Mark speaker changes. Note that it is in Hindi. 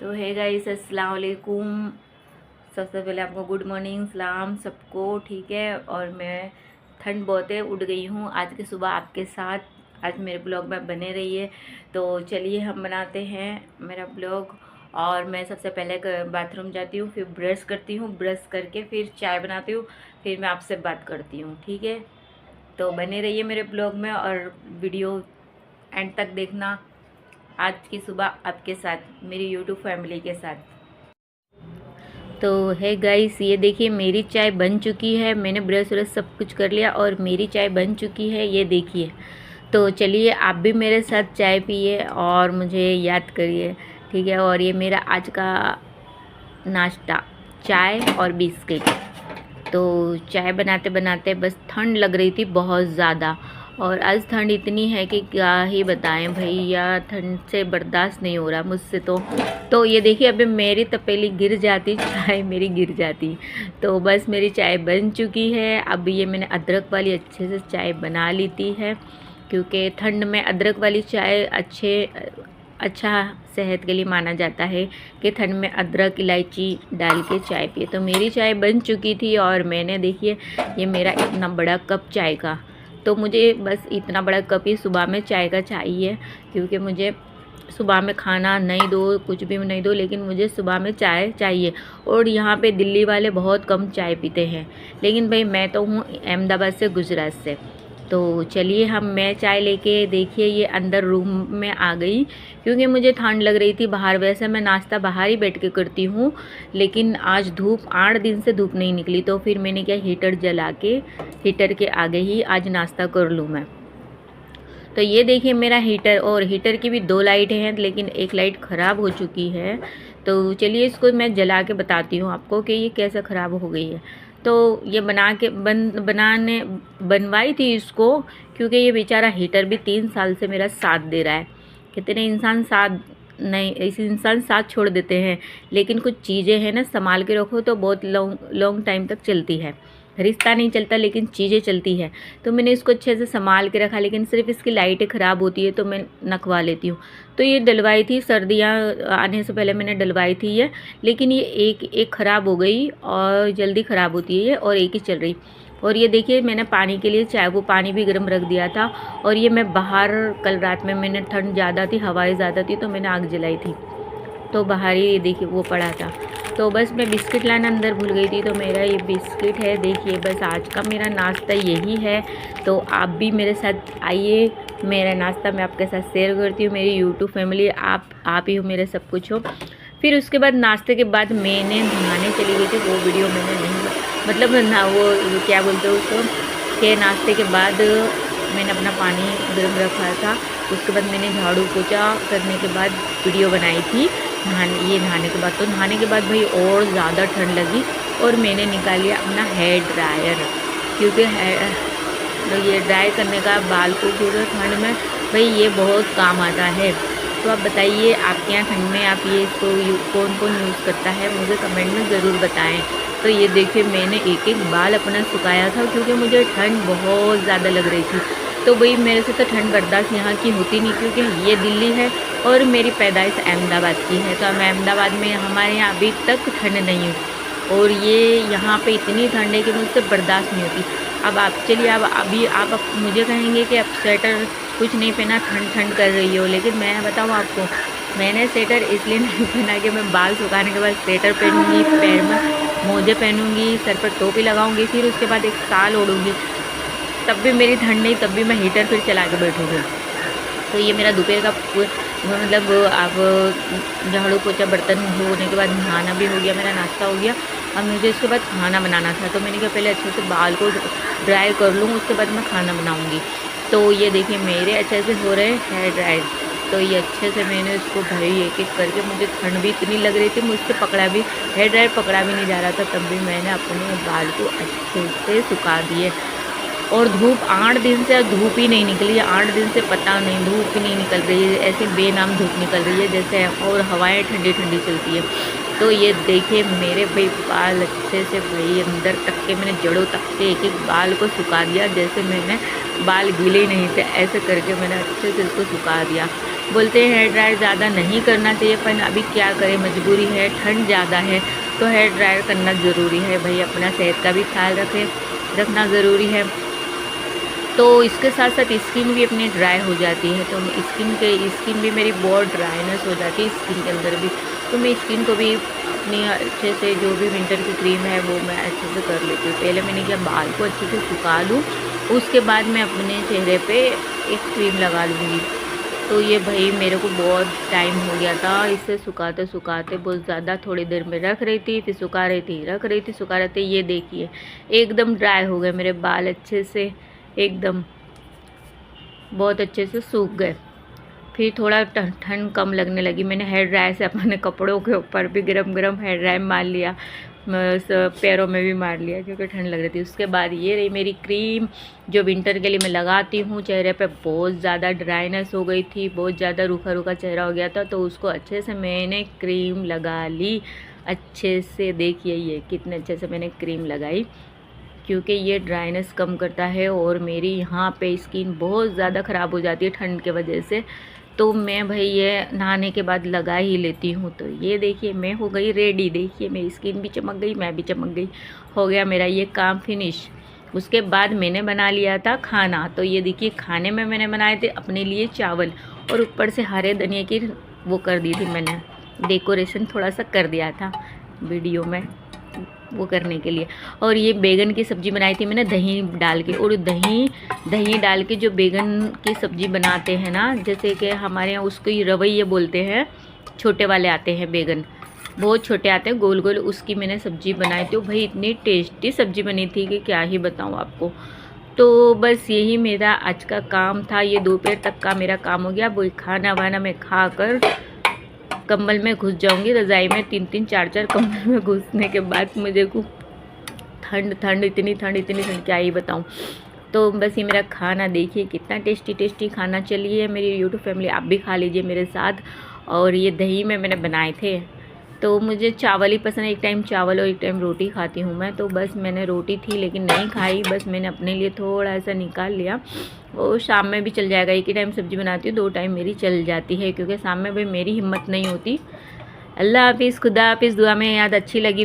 Speaker 1: तो है गाइस, अस्सलाम वालेकुम। सबसे पहले आपको गुड मॉर्निंग, सलाम सबको। ठीक है, और मैं ठंड बहुत है, उठ गई हूँ आज की सुबह आपके साथ। आज मेरे ब्लॉग में बने रहिए। तो चलिए हम बनाते हैं मेरा ब्लॉग। और मैं सबसे पहले बाथरूम जाती हूँ, फिर ब्रश करती हूँ, ब्रश करके फिर चाय बनाती हूँ, फिर मैं आपसे बात करती हूँ। ठीक है, तो बने रहिए मेरे ब्लॉग में और वीडियो एंड तक देखना। आज की सुबह आपके साथ, मेरी यूट्यूब फैमिली के साथ। तो है गाइस, ये देखिए मेरी चाय बन चुकी है। मैंने ब्रश व्रश सब कुछ कर लिया और मेरी चाय बन चुकी है, ये देखिए। तो चलिए आप भी मेरे साथ चाय पिए और मुझे याद करिए। ठीक है, और ये मेरा आज का नाश्ता, चाय और बिस्किट। तो चाय बनाते बनाते बस ठंड लग रही थी बहुत ज़्यादा। और आज ठंड इतनी है कि क्या ही बताएं भैया, ठंड से बर्दाश्त नहीं हो रहा मुझसे तो ये देखिए अभी मेरी तपेली गिर जाती, चाय मेरी गिर जाती। तो बस मेरी चाय बन चुकी है। अब ये मैंने अदरक वाली अच्छे से चाय बना ली थी है, क्योंकि ठंड में अदरक वाली चाय अच्छा सेहत के लिए माना जाता है कि ठंड में अदरक इलायची डाल के चाय पिए। तो मेरी चाय बन चुकी थी और मैंने देखिए ये मेरा इतना बड़ा कप चाय का, तो मुझे बस इतना बड़ा कप ही सुबह में चाय का चाहिए, क्योंकि मुझे सुबह में खाना नहीं दो, कुछ भी नहीं दो, लेकिन मुझे सुबह में चाय चाहिए। और यहाँ पे दिल्ली वाले बहुत कम चाय पीते हैं, लेकिन भाई मैं तो हूँ अहमदाबाद से, गुजरात से। तो चलिए मैं चाय लेके देखिए ये अंदर रूम में आ गई, क्योंकि मुझे ठंड लग रही थी बाहर। वैसे मैं नाश्ता बाहर ही बैठ के करती हूँ, लेकिन आज धूप 8 दिन से धूप नहीं निकली, तो फिर मैंने क्या हीटर जला के हीटर के आगे ही आज नाश्ता कर लूँ मैं। तो ये देखिए मेरा हीटर, और हीटर की भी 2 लाइटें हैं, लेकिन एक लाइट ख़राब हो चुकी है। तो चलिए इसको मैं जला के बताती हूँ आपको कि ये कैसे ख़राब हो गई है। तो ये बनवाई थी इसको, क्योंकि ये बेचारा हीटर भी 3 साल से मेरा साथ दे रहा है। कितने इंसान साथ नहीं, ऐसे इंसान साथ छोड़ देते हैं, लेकिन कुछ चीज़ें हैं ना, संभाल के रखो तो बहुत लॉन्ग टाइम तक चलती है। रिश्ता नहीं चलता लेकिन चीज़ें चलती है। तो मैंने इसको अच्छे से संभाल के रखा, लेकिन सिर्फ इसकी लाइटें ख़राब होती है तो मैं नखवा लेती हूँ। तो ये डलवाई थी, सर्दियाँ आने से पहले मैंने डलवाई थी ये, लेकिन ये एक ख़राब हो गई, और जल्दी ख़राब होती है ये, और एक ही चल रही। और ये देखिए मैंने पानी के लिए चाय, वो पानी भी गर्म रख दिया था। और ये मैं बाहर, कल रात में मैंने, ठंड ज़्यादा थी, हवाएं ज़्यादा थी, तो मैंने आग जलाई थी, तो बाहर ही देखिए वो पड़ा था। तो बस मैं बिस्किट लाना अंदर भूल गई थी, तो मेरा ये बिस्किट है। देखिए बस आज का मेरा नाश्ता यही है। तो आप भी मेरे साथ आइए, मेरा नाश्ता मैं आपके साथ शेयर करती हूँ। मेरी यूट्यूब फैमिली आप ही हो, मेरे सब कुछ हो। फिर उसके बाद नाश्ते के बाद मैंने नहाने चली गई थी, वो वीडियो मैंने नहीं, मतलब ना वो क्या बोलते हो उसको, कि नाश्ते के बाद मैंने अपना पानी गर्म रखा था। उसके बाद मैंने झाड़ू पोछा करने के बाद वीडियो बनाई थी नहाने के बाद। तो नहाने के बाद भाई और ज़्यादा ठंड लगी, और मैंने निकाल लिया अपना हेयर ड्रायर, क्योंकि तो ये ड्राई करने का बाल को, क्योंकि ठंड में भाई ये बहुत काम आता है। तो आप बताइए आपके यहाँ ठंड में आप ये इसको कौन कौन यूज़ करता है, मुझे कमेंट में ज़रूर बताएं। तो ये देखिए मैंने एक बाल अपना सुखाया था, क्योंकि मुझे ठंड बहुत ज़्यादा लग रही थी। तो भाई मेरे से तो ठंड बर्दाश्त यहाँ की होती नहीं, क्योंकि ये दिल्ली है और मेरी पैदाइश अहमदाबाद की है। तो मैं अहमदाबाद में, हमारे यहाँ अभी तक ठंड नहीं हुई, और ये यहाँ पे इतनी ठंड है कि मुझसे बर्दाश्त नहीं होती। अब आप चलिए, अब अभी आप मुझे कहेंगे कि अब स्वेटर कुछ नहीं पहना, ठंड कर रही हो, लेकिन मैं बताऊँ आपको, मैंने स्वेटर इसलिए नहीं पहना कि मैं बाल सुखाने के बाद स्वेटर पहनूँगी, पैर में मोजे पहनूँगी, सर पर टोपी लगाऊँगी, फिर उसके बाद एक साल ओढ़ूँगी, तब भी मेरी ठंड नहीं, तब भी मैं हीटर फिर चला के बैठूँगी। तो ये मेरा दोपहर का मतलब अब झाड़ू पोछा बर्तन धोने के बाद नहाना भी हो गया, मेरा नाश्ता हो गया। अब मुझे इसके बाद खाना बनाना था, तो मैंने कहा पहले अच्छे से बाल को ड्राई कर लूँ, उसके बाद मैं खाना बनाऊँगी। तो ये देखिए मेरे अच्छे से हो रहे हैं हेयर ड्राई। तो ये अच्छे से मैंने इसको भाई एक एक करके, मुझे ठंड भी इतनी लग रही थी, मुझसे पकड़ा भी, हेयर ड्रायर पकड़ा भी नहीं जा रहा था, तब भी मैंने अपने बाल को अच्छे से सुखा दिए। और धूप 8 दिन से धूप ही नहीं निकली है, 8 दिन से पता नहीं धूप ही नहीं निकल रही है, ऐसे बेनाम धूप निकल रही है जैसे, और हवाएं ठंडी ठंडी चलती है। तो ये देखिए मेरे भाई बाल अच्छे से भाई अंदर तक के, मैंने जड़ों तक के एक एक बाल को सुखा दिया, जैसे मैंने बाल गीले ही नहीं थे, ऐसे करके मैंने अच्छे से इसको सुखा दिया। बोलते हैं हेयर ड्रायर ज़्यादा नहीं करना चाहिए, पर अभी क्या करें, मजबूरी है, ठंड ज़्यादा है तो हेयर ड्रायर करना ज़रूरी है भाई। अपना सेहत का भी ख्याल रखना ज़रूरी है। तो इसके साथ साथ स्किन भी अपनी ड्राई हो जाती है, तो स्किन भी मेरी बहुत ड्राइनेस हो जाती है स्किन के अंदर भी। तो मैं स्किन को भी अपनी अच्छे से, जो भी विंटर की क्रीम है वो मैं अच्छे से कर लेती हूँ। पहले मैंने क्या, बाल को अच्छे से सुखा लूँ, उसके बाद मैं अपने चेहरे पे एक क्रीम लगा लूँगी। तो ये भाई मेरे को बहुत टाइम हो गया था इसे सुखाते सुखाते, बहुत ज़्यादा। थोड़ी देर में रख रही थी, फिर सुखा रही थी, रख रही थी, सुखा रही थी। ये देखिए एकदम ड्राई हो गए मेरे बाल, अच्छे से एकदम बहुत अच्छे से सूख गए। फिर थोड़ा ठंड कम लगने लगी, मैंने हेयर ड्रायर से अपने कपड़ों के ऊपर भी गरम गरम हेयर ड्रायर मार लिया, पैरों में भी मार लिया क्योंकि ठंड लग रही थी। उसके बाद ये रही मेरी क्रीम, जो विंटर के लिए मैं लगाती हूँ। चेहरे पे बहुत ज़्यादा ड्राइनेस हो गई थी, बहुत ज़्यादा रूखा रूखा चेहरा हो गया था, तो उसको अच्छे से मैंने क्रीम लगा ली अच्छे से। देखिए ये कितने अच्छे से मैंने क्रीम लगाई, क्योंकि ये ड्राइनेस कम करता है। और मेरी यहाँ पे स्किन बहुत ज़्यादा ख़राब हो जाती है ठंड के वजह से, तो मैं भाई ये नहाने के बाद लगा ही लेती हूँ। तो ये देखिए मैं हो गई रेडी, देखिए मेरी स्किन भी चमक गई, मैं भी चमक गई, हो गया मेरा ये काम फिनिश। उसके बाद मैंने बना लिया था खाना। तो ये देखिए खाने में मैंने बनाए थे अपने लिए चावल, और ऊपर से हरे धनिया की वो कर दी थी, मैंने डेकोरेशन थोड़ा सा कर दिया था वीडियो में वो करने के लिए। और ये बैगन की सब्ज़ी बनाई थी मैंने दही डाल के। और दही डाल के जो बैगन की सब्ज़ी बनाते हैं ना, जैसे कि हमारे यहाँ उसको ही रवैये बोलते हैं, छोटे वाले आते हैं बैगन, बहुत छोटे आते हैं गोल गोल, उसकी मैंने सब्ज़ी बनाई थी। भाई इतनी टेस्टी सब्ज़ी बनी थी कि क्या ही बताऊँ आपको। तो बस यही मेरा आज का काम था, ये दोपहर तक का मेरा काम हो गया। वही खाना वाना मैं खा कर कंबल में घुस जाऊंगी, रज़ाई में 3-3 4-4 कंबल में घुसने के बाद मुझे को ठंड, इतनी ठंड क्या ही बताऊं। तो बस ये मेरा खाना देखिए कितना टेस्टी खाना। चलिए मेरी यूट्यूब फैमिली आप भी खा लीजिए मेरे साथ। और ये दही में मैंने बनाए थे, तो मुझे चावल ही पसंद है, एक टाइम चावल और एक टाइम रोटी खाती हूँ मैं। तो बस मैंने रोटी थी लेकिन नहीं खाई, बस मैंने अपने लिए थोड़ा सा निकाल लिया। और शाम में भी चल जाएगा, एक ही टाइम सब्ज़ी बनाती हूँ, 2 टाइम मेरी चल जाती है, क्योंकि शाम में भाई मेरी हिम्मत नहीं होती। अल्लाह हाफिज़, खुदा हाफिज़। दुआ में याद अच्छी लगी